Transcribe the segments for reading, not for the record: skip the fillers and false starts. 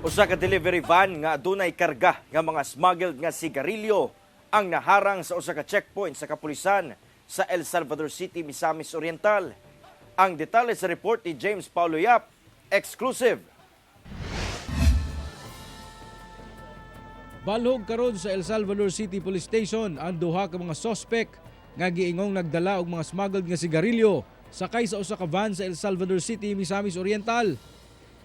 Usa ka delivery van nga adunay karga nga mga smuggled nga sigarilyo ang naharang sa usa ka checkpoint sa kapulisan sa El Salvador City, Misamis Oriental. Ang detalye sa report ni James Paulo Yap, exclusive. Balhog karon sa El Salvador City Police Station ang duha ka mga sospek nga giingong nagdala og mga smuggled nga sigarilyo sakay sa usa ka van sa El Salvador City, Misamis Oriental.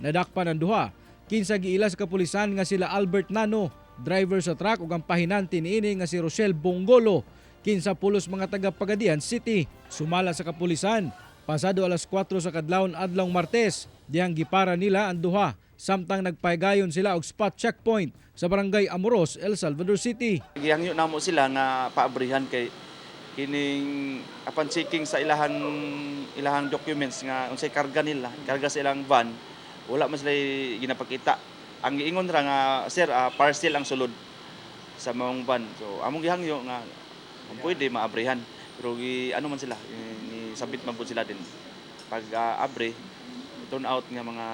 Nadakpan ang duha kinsa giila sa kapulisan nga sila Albert Nano, driver sa truck ug ang pahinanti niini nga si Rochelle Bongolo, kinsa pulos mga taga Pagadian City. Sumala sa kapulisan pasado alas 4 sa kadlawon adlawng Martes, dihang gipara nila ang duha samtang nagpaygayon sila og spot checkpoint sa barangay Amoros, El Salvador City. Gihangyo namo sila nga paabrihan kay kining apan checking sa ilahang documents nga unsay karga nila, karga sa ilang van, wala man sila ginapakita. Ang giingon ra nga sir, parcel ang sulod sa maong van. So among gihangyo nga kung pwede maabrihan. Pero ano man sila, sabit man po sila din. Pag abre, turn out nga mga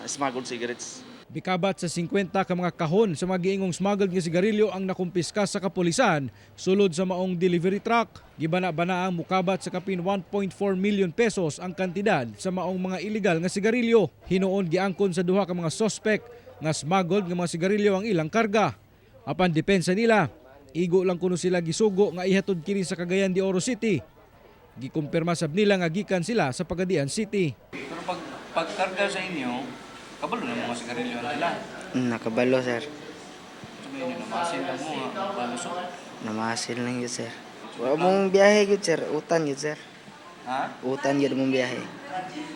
smuggled cigarettes. Bikabat sa 50 ka mga kahon sa mga giingong smuggled nga sigarilyo ang nakumpiska sa kapulisan sulod sa maong delivery truck. Gibana-bana ang mukabat sa kapin 1.4 million pesos ang kantidad sa maong mga illegal nga sigarilyo. Hinuon giangkon sa duha ka mga suspect nga smuggled nga mga sigarilyo ang ilang karga. Apan depensa nila, igo lang kuno sila gisugo nga ihatod kini sa Cagayan de Oro City. Gikumpirma sab nila nga gikan sila sa Pagadian City. Pero pagkarga sa inyo, kabalo na mga sigarilyo nila. Nakabalo, sir. Sabi nyo, namasin lang mo, balusok. Namasil lang yun, sir. Wala mong biyahe yun, sir. Utan yun, sir. Ha? Utan yun mong biyahe.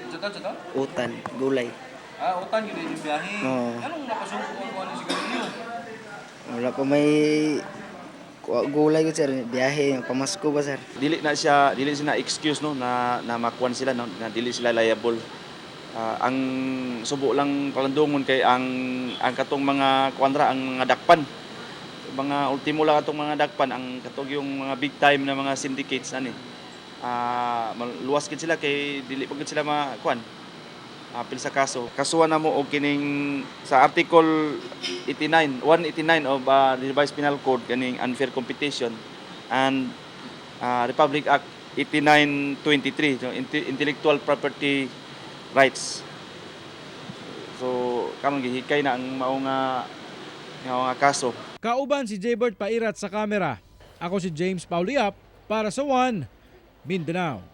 Saka? Utan, gulay. Utan yun yung biyahe. Oo. Anong napasuko kung ano sigarilyo? Wala pa may gulay yun, sir. Biyahe, pamasko ba, sir? Dili sila excuse no na makuan sila no, na dili sila liable. Ang subo lang palandungon kay ang katong mga kuanra ang mga dakpan. Mga ultimo lang atong mga dakpan ang katong yung mga big time na mga syndicates ani. Luwas gid sila kay dili pagid sila makuan. Apil sa kaso. Kasuhan na mo og kining sa Article 189 of the Revised Penal Code kaning unfair competition and Republic Act 8923, so intellectual property rights. So karon gihikay na ang mao nga kaso. Kauban si Jaybert Pairat sa kamera. Ako si James Paulo Yap para sa One Mindanao.